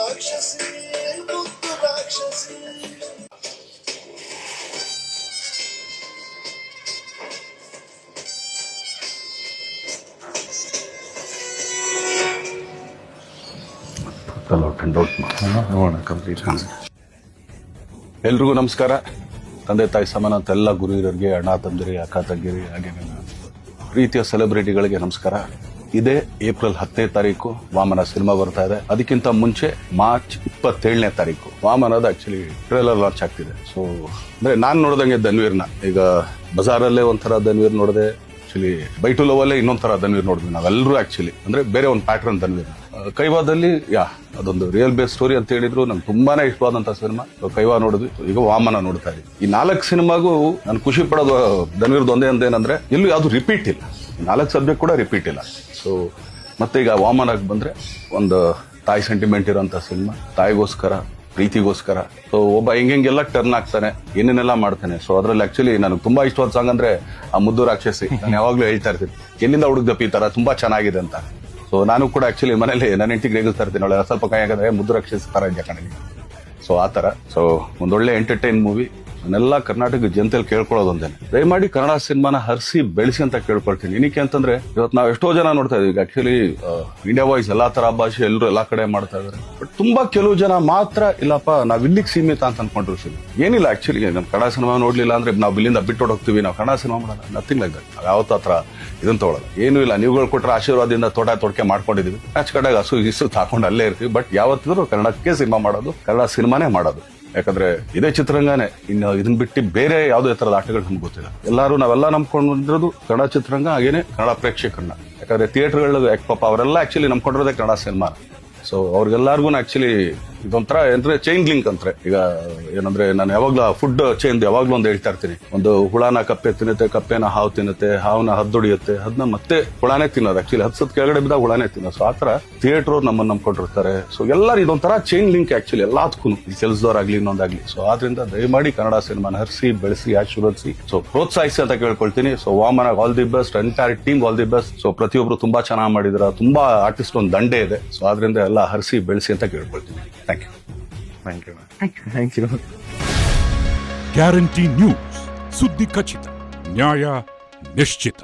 ರಾಕ್ಷಸಿ ಮುದ್ದು ರಾಕ್ಷಸಿ. ಎಲ್ರಿಗೂ ನಮಸ್ಕಾರ. ತಂದೆ ತಾಯಿ ಸಮಾನ ಅಂತ ಎಲ್ಲ ಗುರು ಹಿರಿಯರಿಗೆ, ಅಣ್ಣ ತಂದಿರಿ, ಅಕ್ಕ ತಂಗಿರಿ, ಹಾಗೆ ನನ್ನ ಪ್ರೀತಿಯ ಸೆಲೆಬ್ರಿಟಿಗಳಿಗೆ ನಮಸ್ಕಾರ. ಇದೇ ಏಪ್ರಿಲ್ 10ನೇ ತಾರೀಕು ವಾಮನ ಸಿನಿಮಾ ಬರ್ತಾ ಇದೆ. ಅದಕ್ಕಿಂತ ಮುಂಚೆ ಮಾರ್ಚ್ 27ನೇ ತಾರೀಕು ವಾಮನದ ಆಕ್ಚುಲಿ ಟ್ರೇಲರ್ ಲಾಂಚ್ ಆಗ್ತಿದೆ. ಸೊ ಅಂದ್ರೆ ನಾನ್ ನೋಡ್ದಂಗೆ ಧನ್ವೀರ್ನ, ಈಗ ಬಜಾರಲ್ಲೇ ಒಂಥರ ಧನ್ವೀರ್ ನೋಡಿದೆ, ಆಕ್ಚುಲಿ ಬೈ ಟು ಲವ್ ಅಲ್ಲೇ ಇನ್ನೊಂದ್ ತರ ಧನ್ವೀರ್ ನೋಡಿದ್ವಿ ನಾವೆಲ್ಲರೂ. ಆಕ್ಚುಲಿ ಅಂದ್ರೆ ಬೇರೆ ಒಂದು ಪ್ಯಾಟರ್ನ್ ಧನ್ವೀರ್. ಕೈವಾದಲ್ಲಿ ಅದೊಂದು ರಿಯಲ್ ಬೇಸ್ ಸ್ಟೋರಿ ಅಂತ ಹೇಳಿದ್ರು, ನಂಗೆ ತುಂಬಾನೇ ಇಷ್ಟವಾದಂತ ಸಿನಿಮಾ. ಕೈವಾ ನೋಡಿದ್ವಿ, ಈಗ ವಾಮನ ನೋಡ್ತಾ ಇದ್ವಿ. ಈ 4 ಸಿನಿಮಾಗೂ ನಾನು ಖುಷಿ ಪಡೋದು ಧನ್ವೀರ್ದು ಒಂದೇ ಅಂದೇನಂದ್ರೆ ಎಲ್ಲೂ ಯಾವ್ದು ರಿಪೀಟ್ ಇಲ್ಲ, 4 ಸಬ್ಜೆಕ್ಟ್ ಕೂಡ ರಿಪೀಟ್ ಇಲ್ಲ. ಸೊ ಮತ್ತೆ ಈಗ ವಾಮನಕ್ಕೆ ಬಂದ್ರೆ ಒಂದು ತಾಯಿ ಸೆಂಟಿಮೆಂಟ್ ಇರೋಂತ ಸಿನಿಮಾ, ತಾಯಿಗೋಸ್ಕರ, ಪ್ರೀತಿಗೋಸ್ಕರ. ಸೊ ಒಬ್ಬ ಹೆಂಗೆಲ್ಲ ಟರ್ನ್ ಆಗ್ತಾನೆ, ಏನೇನೆಲ್ಲ ಮಾಡ್ತಾನೆ. ಸೊ ಅದ್ರಲ್ಲಿ ಆಕ್ಚುಲಿ ನನಗೆ ತುಂಬಾ ಇಷ್ಟವಾದ ಸಾಂಗ್ ಅಂದ್ರೆ ಆ ಮುದ್ದು ರಾಕ್ಷಸಿ. ನಾನು ಯಾವಾಗ್ಲೂ ಹೇಳ್ತಾ ಇರ್ತೀನಿ, ಎಲ್ಲಿಂದ ಹುಡುಗ್ದಪ್ಪ ಈ ತರ ತುಂಬಾ ಚೆನ್ನಾಗಿದೆ ಅಂತ. ಸೊ ನಾನು ಕೂಡ ಆಕ್ಚುಲಿ ಮನೇಲಿ ನನ್ನ ಹೆಂಡತಿಗೆ ರೇಗಿಸ್ತಾ ಇರ್ತೀನಿ, ಅವಳೆ ಸ್ವಲ್ಪ ಕೈ ಹಾಕಿದ್ರೆ ಮುದ್ದು ರಾಕ್ಷಸಿ ತರ ಇದೆಯಾ ಕಣೆ. ಸೊ ಆ ತರ. ಸೊ ಒಂದೊಳ್ಳೆ ಎಂಟರ್ಟೈನ್ ಮೂವಿ. ನಾನೆಲ್ಲ ಕರ್ನಾಟಕ ಜನತೆಯಲ್ಲಿ ಕೇಳ್ಕೊಳ್ಳೋದೊಂದೇನೆ, ದಯಮಾಡಿ ಕನ್ನಡ ಸಿನಿಮಾನ ಹರಿಸಿ ಬೆಳೆಸಿ ಅಂತ ಕೇಳ್ಕೊಳ್ತೀನಿ. ಏನಕ್ಕೆ ಅಂತಂದ್ರೆ ಇವತ್ತು ನಾವು ಎಷ್ಟೋ ಜನ ನೋಡ್ತಾ ಇದೀವಿ. ಆಕ್ಚುಲಿ ಇಂಡಿಯಾ ವಾಯ್ಸ್ ಎಲ್ಲಾ ತರ ಭಾಷೆ ಎಲ್ಲರೂ ಎಲ್ಲಾ ಕಡೆ ಮಾಡ್ತಾ ಇದಾರೆ. ಬಟ್ ತುಂಬಾ ಕೆಲವು ಜನ ಮಾತ್ರ ಇಲ್ಲಪ್ಪ ನಾವ್ ಇಲ್ಲಿಗೆ ಸೀಮಿತ ಅಂತ ಅನ್ಕೊಂಡ್ರು ಸರಿ. ಏನಿಲ್ಲ, ಆಕ್ಚುಲಿ ನಮ್ ಕನ್ನಡ ಸಿನಿಮಾ ನೋಡ್ಲಿಲ್ಲ ಅಂದ್ರೆ ನಾವು ಇಲ್ಲಿಂದ ಬಿಟ್ಟು ಹೋಗ್ತೀವಿ, ನಾವು ಕನ್ನಡ ಸಿನಿಮಾ ಮಾಡೋಣ, ನಥಿಂಗ್ ಲೈಕ್ ದಟ್. ನಾವು ಯಾವತ್ತ ಹತ್ರ ಇದನ್ನ ತಗೊಳ್ಳಲ್ಲ, ಏನೂ ಇಲ್ಲ. ನೀವುಗಳು ಕೊಟ್ಟರೆ ಆಶೀರ್ವಾದದಿಂದ ತೊಡಕೆ ಮಾಡ್ಕೊಂಡಿದೀವಿ. ಆಚ ಕಡೆಗೆ ಹಸು ಇಸು ಹಾಕೊಂಡು ಅಲ್ಲೇ ಇರ್ತೀವಿ. ಬಟ್ ಯಾವತ್ತಿದ್ರು ಕನ್ನಡಕ್ಕೆ ಸಿನಿಮಾ ಮಾಡೋದು, ಕನ್ನಡ ಸಿನಿಮಾನೇ ಮಾಡೋದು. ಯಾಕಂದ್ರೆ ಇದೇ ಚಿತ್ರರಂಗನೇ, ಇನ್ನು ಇದನ್ನ ಬಿಟ್ಟು ಬೇರೆ ಯಾವುದೇ ತರದ ಆಟಗಳು ನಮ್ಗೆ ಗೊತ್ತಿಲ್ಲ. ನಾವೆಲ್ಲ ನಂಬ್ಕೊಂಡು ಬಂದಿರೋದು ಕನ್ನಡ ಚಿತ್ರರಂಗ, ಹಾಗೇನೆ ಕನ್ನಡ ಪ್ರೇಕ್ಷಕರನ್ನ. ಯಾಕಂದ್ರೆ ಥಿಯೇಟರ್ಗಳು ಪಾಪ ಅವರೆಲ್ಲ ಆಕ್ಚುಲಿ ನಂಬ್ಕೊಂಡಿರೋದೇ ಕನ್ನಡ ಸಿನಿಮಾ. ಸೊ ಅವ್ರಿಗೆಲ್ಲರಿಗೂ ಆಕ್ಚುಲಿ ಇದೊಂಥರ ಅಂದ್ರೆ ಚೈನ್ ಲಿಂಕ್ ಅಂತಾರೆ. ಈಗ ಏನಂದ್ರೆ ನಾನು ಯಾವಾಗ್ಲೂ ಫುಡ್ ಚೈನ್ ಯಾವಾಗ್ಲೂ ಒಂದು ಹೇಳ್ತಾ ಇರ್ತೀನಿ, ಒಂದು ಹುಳನ ಕಪ್ಪೆ ತಿನ್ನುತ್ತೆ, ಕಪ್ಪೆನ ಹಾವು ತಿನ್ನುತ್ತೆ, ಹಾವನ್ನ ಹದ್ದೊಡಿಯುತ್ತೆ, ಅದನ್ನ ಮತ್ತೆ ಹುಳಾನೇ ತಿನ್ನೋದು. ಆಕ್ಚುಲಿ 10 ಕೆಳಗಡೆ ಬಿದ್ದಾಗ ಹುಳಾನೇ ತಿನ್ನೋದು. ಸೊ ಆತರ ಥಿಯೇಟರ್ ನಮ್ಮನ್ನ ನಂಬ್ಕೊಂಡಿರ್ತಾರೆ. ಸೊ ಎಲ್ಲರೂ ಇದೊಂಥರ ಚೈನ್ ಲಿಂಕ್ ಆಕ್ಚುಲಿ ಎಲ್ಲದಕ್ಕೂ, ಕೆಲಸದವ್ರಾಗ್ಲಿ ಇನ್ನೊಂದಾಗ್ಲಿ. ಸೊ ಆದ್ರಿಂದ ದಯಮಾಡಿ ಕನ್ನಡ ಸಿನಿಮಾನ ಹರಿಸಿ ಬೆಳೆಸಿ ಆಶೀರ್ವದಿಸಿ, ಸೊ ಪ್ರೋತ್ಸಾಹಿಸಿ ಅಂತ ಕೇಳ್ಕೊಳ್ತೀನಿ. So Vamana all the best, entire team all the best. So ಪ್ರತಿಯೊಬ್ರು ತುಂಬಾ ಚೆನ್ನಾಗಿ ಮಾಡಿದ್ರ, ತುಂಬಾ ಆರ್ಟಿಸ್ಟ್ ಒಂದು ದಂಡೆ ಇದೆ. ಸೊ ಆದ್ರಿಂದ ಎಲ್ಲ ಹರಿಸಿ ಬೆಳೆಸಿ ಅಂತ ಕೇಳ್ಕೊಳ್ತೀನಿ. Thank you. ಗ್ಯಾರಂಟಿ ನ್ಯೂಸ್, ಸುದ್ದಿ ಖಚಿತ, ನ್ಯಾಯ ನಿಶ್ಚಿತ.